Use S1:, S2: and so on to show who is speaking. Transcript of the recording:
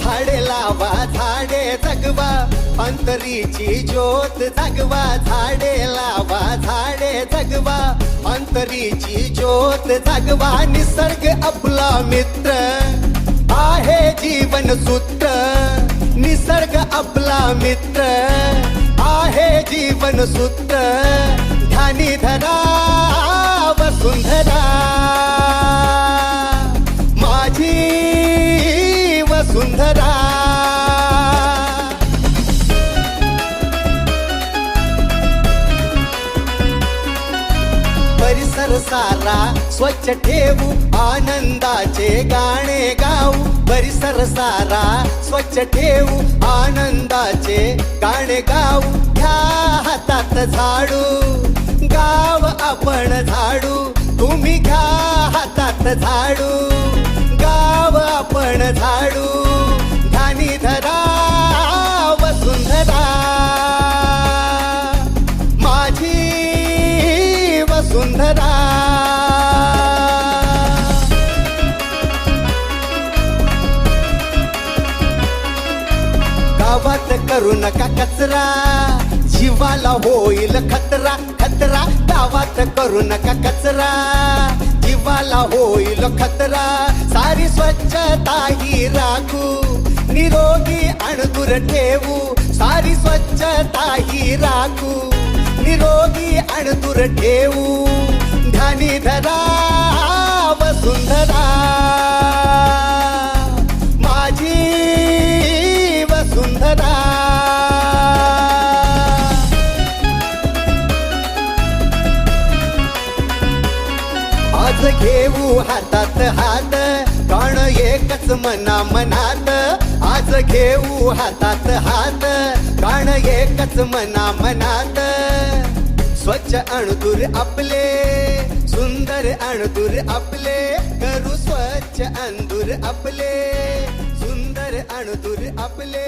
S1: झाडे लावा झाडे जगवा अंतरीची ज्योत जगवा झाडे लावा झाडे जगवा अंतरीची ज्योत जगवा निसर्ग आपला मित्र आहे जीवन सूत्र निसर्ग आपला मित्र आहे जीवन सूत्र ध्यानी धरा वसुंधरा माझी वसुंधरा परिसर सारा स्वच्छ ठेवू आनंदाचे गाणे गाऊ परिसर सारा स्वच्छ ठेवू आनंदाचे गाणे गाऊ घ्या हातात झाडू गाव आपण झाडू तुम्ही घ्या हातात झाडू गाव आपण झाडू ध्यानी धरा वसुंधरा माझी वसुंधरा गावात करू नका कचरा जीवाला होईल खतरा खतरा गावात करू नका कचरा जीवाला होईल खतरा सारी स्वच्छता ही राखू निरोगी अणदूर ठेवू सारी स्वच्छता ही राखू निरोगी अणदूर ठेवू ध्यानी धरा वसुंधरा माझी वसुंधरा आज घेऊ हातात हात प्राण एकच मना मनात आज घेऊ हातात हात प्राण एकच मना मनात स्वच्छ अणदूर आपले सुंदर अणदूर आपले करू स्वच्छ अंदूर आपले सुंदर अणदूर आपले